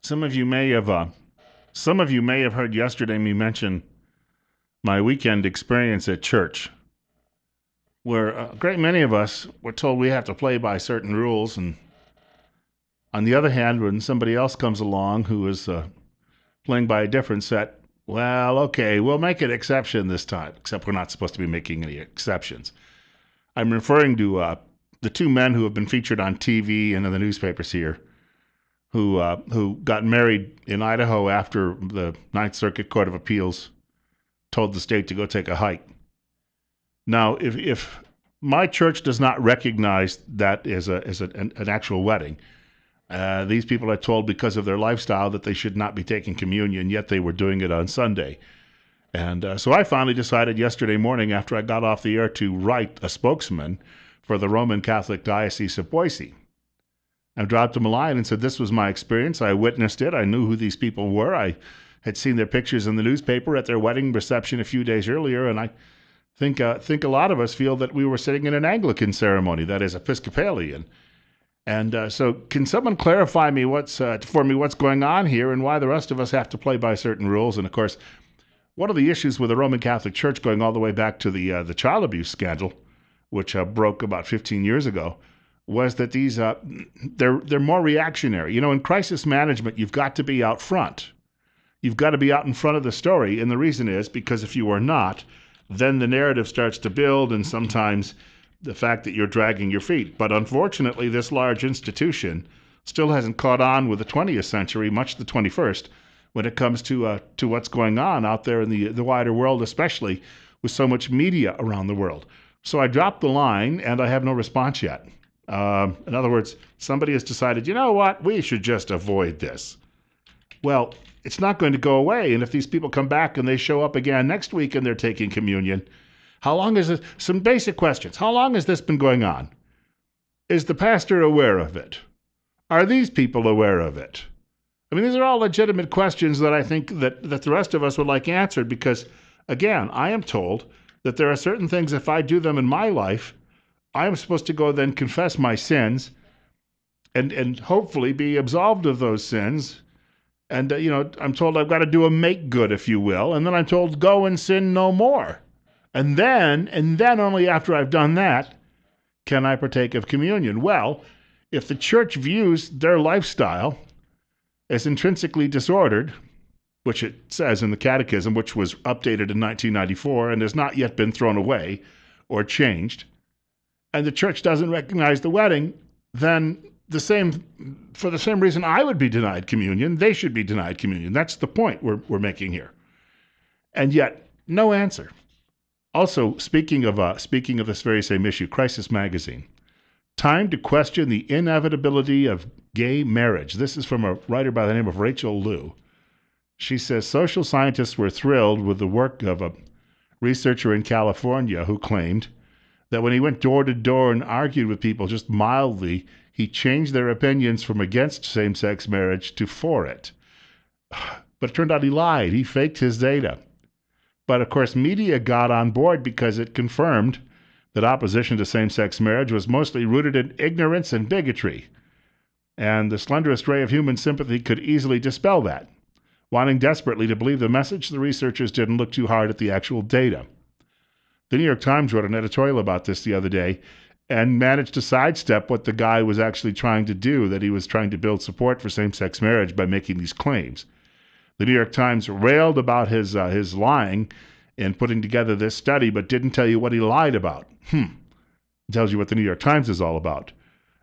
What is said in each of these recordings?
Some of you may have, some of you may have heard yesterday me mention my weekend experience at church, where a great many of us were told we have to play by certain rules, and on the other hand, when somebody else comes along who is playing by a different set, well, okay, we'll make an exception this time, except we're not supposed to be making any exceptions. I'm referring to the two men who have been featured on TV and in the newspapers here, who got married in Idaho after the Ninth Circuit Court of Appeals told the state to go take a hike. Now, if my church does not recognize that as an actual wedding, these people are told because of their lifestyle that they should not be taking communion, yet they were doing it on Sunday. And so I finally decided yesterday morning after I got off the air to write a spokesman for the Roman Catholic Diocese of Boise. I dropped them a line and said this was my experience. I witnessed it. I knew who these people were. I had seen their pictures in the newspaper at their wedding reception a few days earlier, and I think a lot of us feel that we were sitting in an Anglican ceremony, that is Episcopalian. And so can someone clarify for me what's going on here and why the rest of us have to play by certain rules? And of course, one of the issues with the Roman Catholic Church going all the way back to the child abuse scandal, which broke about 15 years ago, was that these they're more reactionary. You know, in crisis management, you've got to be out front. You've got to be out in front of the story, and the reason is because if you are not, then the narrative starts to build, and sometimes the fact that you're dragging your feet. But unfortunately, this large institution still hasn't caught on with the 20th century, much the 21st, when it comes to what's going on out there in the wider world, especially with so much media around the world. So I dropped the line, and I have no response yet. In other words, somebody has decided, you know what, we should just avoid this. Well, it's not going to go away. And if these people come back and they show up again next week and they're taking communion, how long is this? Some basic questions. How long has this been going on? Is the pastor aware of it? Are these people aware of it? I mean, these are all legitimate questions that I think that the rest of us would like answered because, again, I am told that there are certain things, if I do them in my life, I am supposed to go then confess my sins and hopefully be absolved of those sins. And, I'm told I've got to do a make good, if you will. And then I'm told, go and sin no more. And then only after I've done that, can I partake of communion. Well, if the church views their lifestyle as intrinsically disordered, which it says in the Catechism, which was updated in 1994 and has not yet been thrown away or changed, and the church doesn't recognize the wedding, then for the same reason I would be denied communion, they should be denied communion. That's the point we're making here. And yet, no answer. Also, speaking of this very same issue, Crisis Magazine, time to question the inevitability of gay marriage. This is from a writer by the name of Rachel Liu. She says social scientists were thrilled with the work of a researcher in California who claimed that when he went door to door and argued with people just mildly, he changed their opinions from against same-sex marriage to for it. But it turned out he lied. He faked his data. But of course, media got on board because it confirmed that opposition to same-sex marriage was mostly rooted in ignorance and bigotry. And the slenderest ray of human sympathy could easily dispel that. Wanting desperately to believe the message, the researchers didn't look too hard at the actual data. The New York Times wrote an editorial about this the other day and managed to sidestep what the guy was actually trying to do, that he was trying to build support for same-sex marriage by making these claims. The New York Times railed about his lying in putting together this study, but didn't tell you what he lied about. It tells you what the New York Times is all about.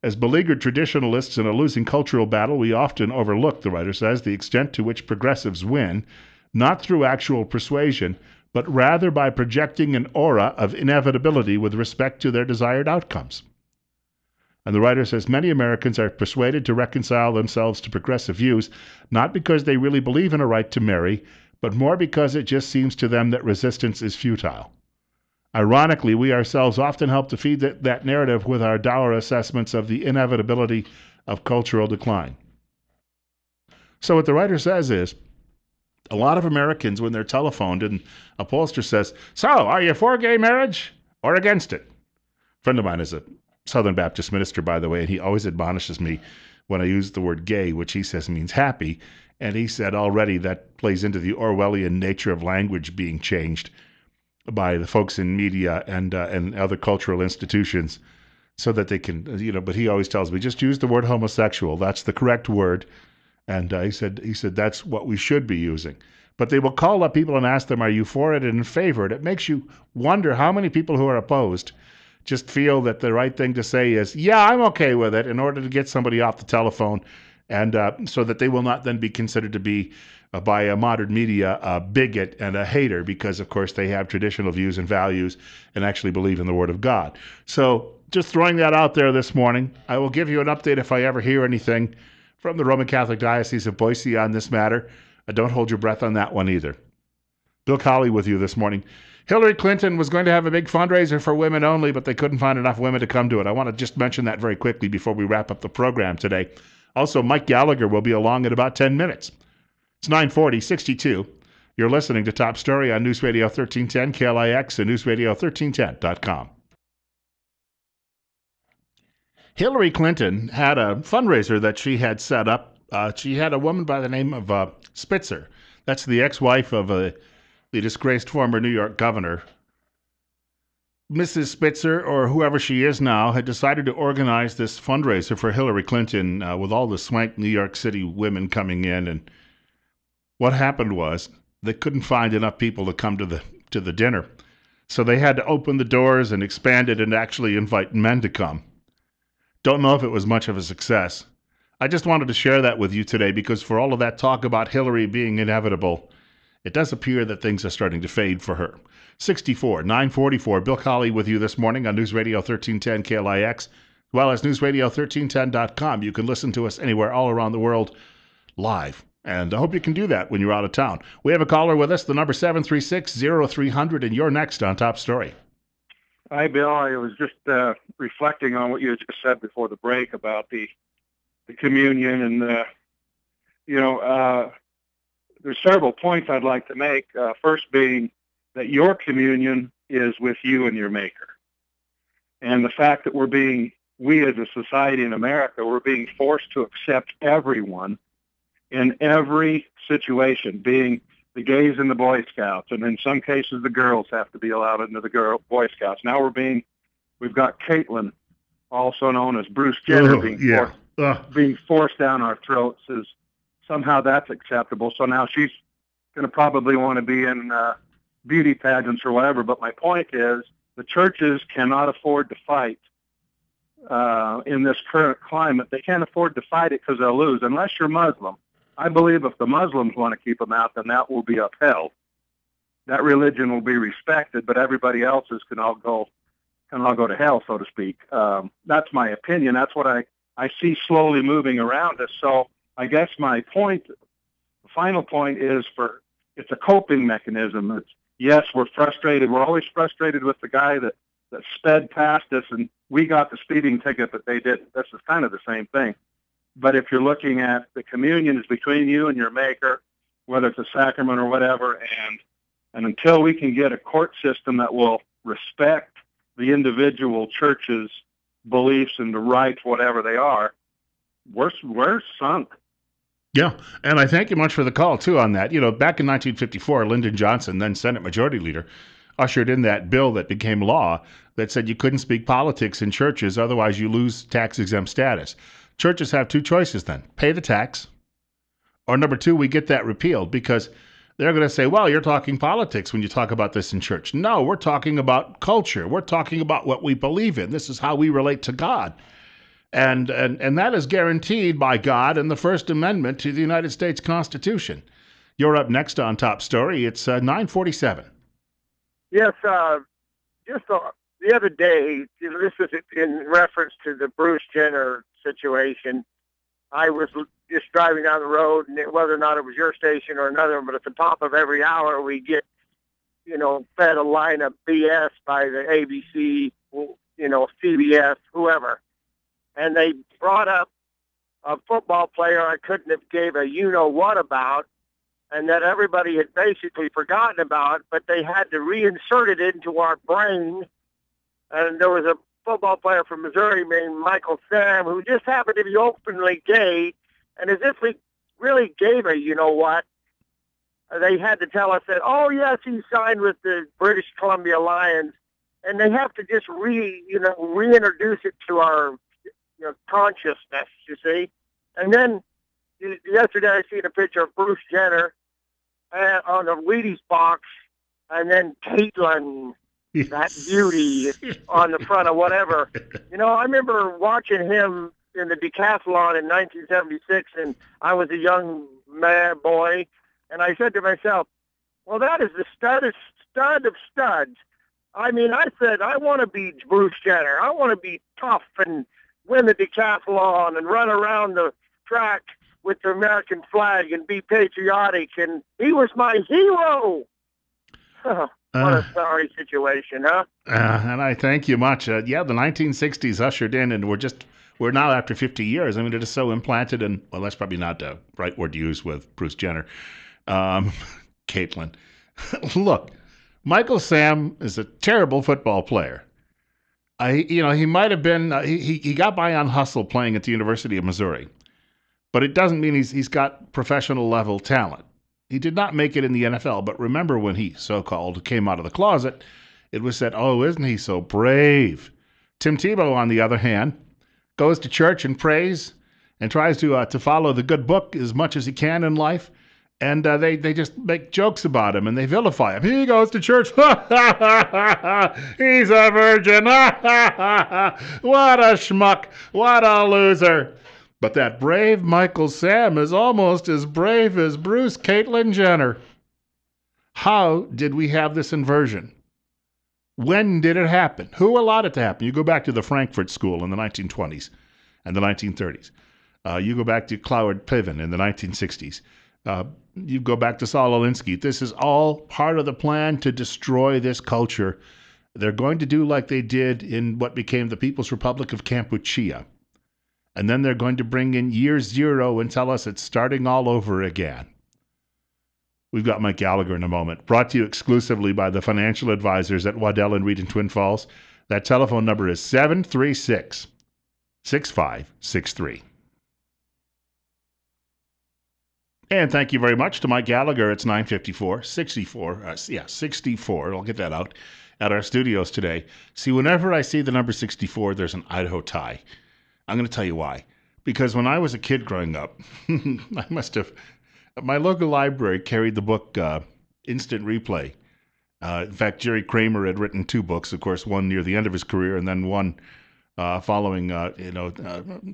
As beleaguered traditionalists in a losing cultural battle, we often overlook, the writer says, the extent to which progressives win, not through actual persuasion, but rather by projecting an aura of inevitability with respect to their desired outcomes. And the writer says many Americans are persuaded to reconcile themselves to progressive views, not because they really believe in a right to marry, but more because it just seems to them that resistance is futile. Ironically, we ourselves often help to feed that narrative with our dour assessments of the inevitability of cultural decline. So what the writer says is, a lot of Americans, when they're telephoned and a pollster says, so, are you for gay marriage or against it? A friend of mine is a Southern Baptist minister, by the way, and he always admonishes me when I used the word gay, which he says means happy. And he said already that plays into the Orwellian nature of language being changed by the folks in media and other cultural institutions so that they can, but he always tells me, just use the word homosexual. That's the correct word. And he said that's what we should be using. But they will call up people and ask them, are you for it and in favor? And it makes you wonder how many people who are opposed just feel that the right thing to say is, yeah, I'm okay with it, in order to get somebody off the telephone, and so that they will not then be considered to be, by a modern media, a bigot and a hater, because, of course, they have traditional views and values and actually believe in the Word of God. So just throwing that out there this morning. I will give you an update if I ever hear anything from the Roman Catholic Diocese of Boise on this matter. Don't hold your breath on that one either. Bill Colley with you this morning. Hillary Clinton was going to have a big fundraiser for women only, but they couldn't find enough women to come to it. I want to just mention that very quickly before we wrap up the program today. Also, Mike Gallagher will be along in about 10 minutes. It's 9:40, You're listening to Top Story on News Radio 1310 KLIX and newsradio1310.com. Hillary Clinton had a fundraiser that she had set up. She had a woman by the name of Spitzer. That's the ex-wife of the disgraced former New York governor. Mrs. Spitzer, or whoever she is now, had decided to organize this fundraiser for Hillary Clinton with all the swank New York City women coming in. And what happened was they couldn't find enough people to come to the dinner. So they had to open the doors and expand it and actually invite men to come. Don't know if it was much of a success. I just wanted to share that with you today because for all of that talk about Hillary being inevitable, it does appear that things are starting to fade for her. 9:44. Bill Colley with you this morning on News Radio 1310 KLIX, as well as newsradio1310.com. You can listen to us anywhere all around the world live. And I hope you can do that when you're out of town. We have a caller with us, the number 736-0300, and you're next on Top Story. Hi, Bill. I was just reflecting on what you just said before the break about the communion, and there's several points I'd like to make. First being that your communion is with you and your Maker, and the fact that we as a society in America, we're being forced to accept everyone in every situation, being the gays in the Boy Scouts, and in some cases the girls have to be allowed into the Boy Scouts. Now we've got Caitlyn, also known as Bruce Jenner, being forced down our throats. As somehow that's acceptable. So now she's going to probably want to be in beauty pageants or whatever. But my point is, the churches cannot afford to fight in this current climate. They can't afford to fight it because they'll lose, unless you're Muslim. I believe if the Muslims want to keep them out, then that will be upheld. That religion will be respected, but everybody else's can all go to hell, so to speak. That's my opinion. That's what I see slowly moving around us. So I guess my point, the final point is it's a coping mechanism. Yes, we're frustrated. We're always frustrated with the guy that sped past us, and we got the speeding ticket, but they didn't. This is kind of the same thing. But if you're looking at the communion is between you and your Maker, whether it's a sacrament or whatever, and until we can get a court system that will respect the individual church's beliefs and the rights, whatever they are, we're sunk. Yeah, and I thank you much for the call, too, on that. Back in 1954, Lyndon Johnson, then Senate Majority Leader, ushered in that bill that became law that said you couldn't speak politics in churches, otherwise you lose tax-exempt status. Churches have two choices then. Pay the tax, or number two, we get that repealed, because they're going to say, well, you're talking politics when you talk about this in church. No, we're talking about culture. We're talking about what we believe in. This is how we relate to God. And that is guaranteed by God in the First Amendment to the United States Constitution. You're up next on Top Story. It's 9:47. Yes, just the other day, this is in reference to the Bruce Jenner situation. I was just driving down the road, and whether or not it was your station or another, but at the top of every hour, we get, fed a line of BS by the ABC, CBS, whoever. And they brought up a football player I couldn't have gave a you-know-what about, and that everybody had basically forgotten about, but they had to reinsert it into our brain. And there was football player from Missouri named Michael Sam, who just happened to be openly gay. And as if we really gave a, you know what, they had to tell us that, oh, yes, he signed with the British Columbia Lions. And they have to just reintroduce it to our consciousness, you see. And then yesterday I seen a picture of Bruce Jenner on the Wheaties box, and then Caitlin, that beauty, on the front of whatever. I remember watching him in the decathlon in 1976, and I was a young boy, and I said to myself, well, that is the stud of studs. I mean, I said, I want to be Bruce Jenner. I want to be tough and win the decathlon and run around the track with the American flag and be patriotic. And he was my hero. What a sorry situation, huh? And I thank you much. The 1960s ushered in, and we're now after 50 years. I mean, it is so implanted, and well, that's probably not the right word to use with Bruce Jenner. Caitlin. Look, Michael Sam is a terrible football player. He might have been, he got by on hustle playing at the University of Missouri, but it doesn't mean he's got professional level talent. He did not make it in the NFL, but remember when he, so-called, came out of the closet, it was said, oh, isn't he so brave? Tim Tebow, on the other hand, goes to church and prays and tries to follow the good book as much as he can in life, and they just make jokes about him and they vilify him. He goes to church. He's a virgin. What a schmuck. What a loser. But that brave Michael Sam is almost as brave as Bruce Caitlin Jenner. How did we have this inversion? When did it happen? Who allowed it to happen? You go back to the Frankfurt School in the 1920s and the 1930s. You go back to Cloward Piven in the 1960s. You go back to Saul Alinsky. This is all part of the plan to destroy this culture. They're going to do like they did in what became the People's Republic of Kampuchea. And then they're going to bring in year zero and tell us it's starting all over again. We've got Mike Gallagher in a moment. Brought to you exclusively by the financial advisors at Waddell & Reed in Twin Falls. That telephone number is 736-6563. And thank you very much to Mike Gallagher. It's 64. I'll get that out at our studios today. See, whenever I see the number 64, there's an Idaho tie. I'm going to tell you why. Because when I was a kid growing up, my local library carried the book Instant Replay. In fact, Jerry Kramer had written two books, of course, one near the end of his career and then one following,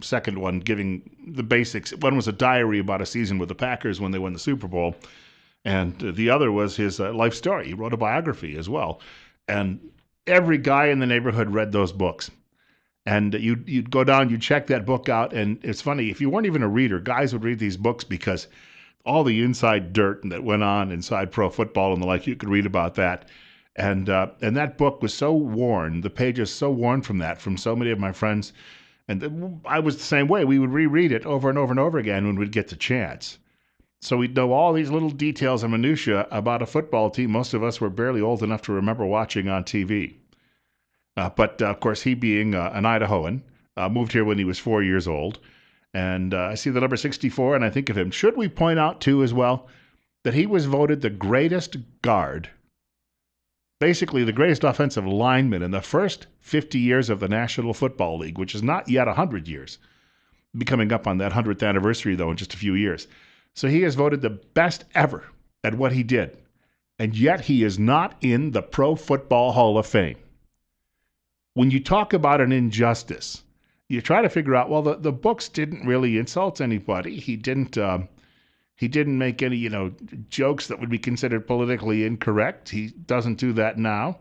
second one giving the basics. One was a diary about a season with the Packers when they won the Super Bowl. And the other was his life story. He wrote a biography as well. And every guy in the neighborhood read those books. And you'd go down, you'd check that book out, and it's funny, if you weren't even a reader, guys would read these books because all the inside dirt that went on inside pro football and the like, you could read about that. And that book was so worn, the pages so worn from so many of my friends, and I was the same way. We would reread it over and over and over again when we'd get the chance. So we'd know all these little details and minutiae about a football team most of us were barely old enough to remember watching on TV. But of course, he being an Idahoan, moved here when he was 4 years old. And I see the number 64, and I think of him. Should we point out, too, as well, that he was voted the greatest guard, basically the greatest offensive lineman in the first 50 years of the National Football League, which is not yet 100 years. Be coming up on that 100th anniversary, though, in just a few years. So he is voted the best ever at what he did. And yet he is not in the Pro Football Hall of Fame. When you talk about an injustice, you try to figure out, well, the books didn't really insult anybody. He didn't make any, jokes that would be considered politically incorrect. He doesn't do that now.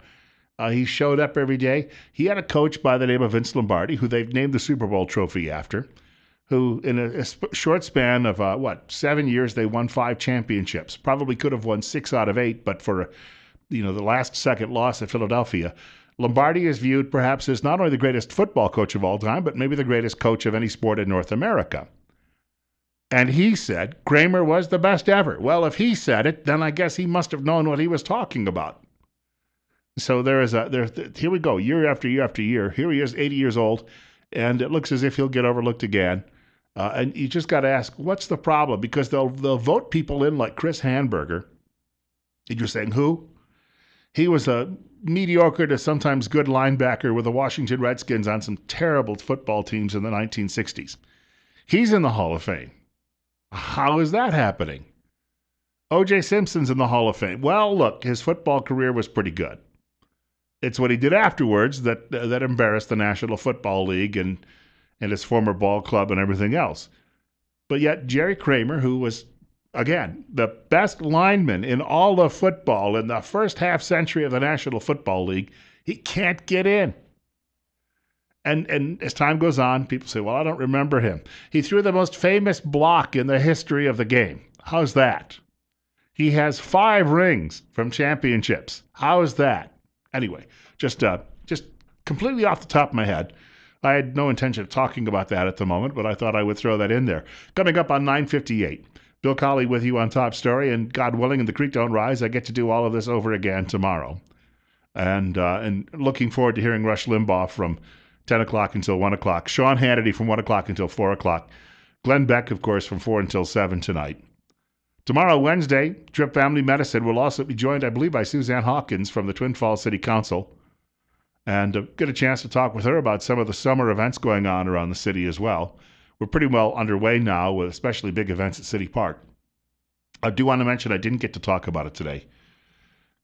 He showed up every day. He had a coach by the name of Vince Lombardi, who they've named the Super Bowl trophy after, who in a short span of, 7 years, they won 5 championships. Probably could have won 6 out of 8, but for, the last second loss at Philadelphia, Lombardi is viewed perhaps as not only the greatest football coach of all time, but maybe the greatest coach of any sport in North America. And he said Kramer was the best ever. Well, if he said it, then I guess he must have known what he was talking about. So here we go, year after year after year. Here he is, 80 years old, and it looks as if he'll get overlooked again. And you just got to ask, what's the problem? Because they'll vote people in like Chris Hanberger. And you're saying, who? He was a mediocre to sometimes good linebacker with the Washington Redskins on some terrible football teams in the 1960s. He's in the Hall of Fame. How is that happening? O.J. Simpson's in the Hall of Fame. Well, look, his football career was pretty good. It's what he did afterwards that embarrassed the National Football League and his former ball club and everything else. But yet Jerry Kramer, who was, again, the best lineman in all of football in the first half century of the National Football League, he can't get in. And as time goes on, people say, well, I don't remember him. He threw the most famous block in the history of the game. How's that? He has 5 rings from championships. How is that? Anyway, just completely off the top of my head. I had no intention of talking about that at the moment, but I thought I would throw that in there. Coming up on 9:58, Bill Colley with you on Top Story, and God willing, and the creek don't rise, I get to do all of this over again tomorrow. And looking forward to hearing Rush Limbaugh from 10 o'clock until 1 o'clock. Sean Hannity from 1 o'clock until 4 o'clock. Glenn Beck, of course, from 4 until 7 tonight. Tomorrow, Wednesday, Trip Family Medicine will also be joined, I believe, by Suzanne Hawkins from the Twin Falls City Council. And get a chance to talk with her about some of the summer events going on around the city as well. We're pretty well underway now with especially big events at City Park. I do want to mention I didn't get to talk about it today.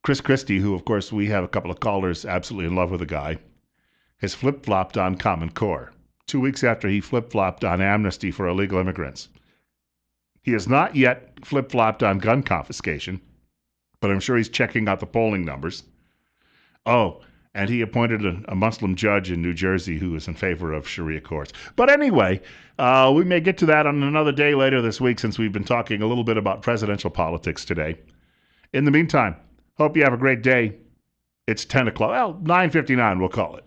Chris Christie, who, of course, we have a couple of callers absolutely in love with the guy, has flip-flopped on Common Core 2 weeks after he flip-flopped on amnesty for illegal immigrants. He has not yet flip-flopped on gun confiscation, but I'm sure he's checking out the polling numbers. Oh, and he appointed a Muslim judge in New Jersey who is in favor of Sharia courts. But anyway, we may get to that on another day later this week since we've been talking a little bit about presidential politics today. In the meantime, hope you have a great day. It's 10 o'clock. Well, 9:59 we'll call it.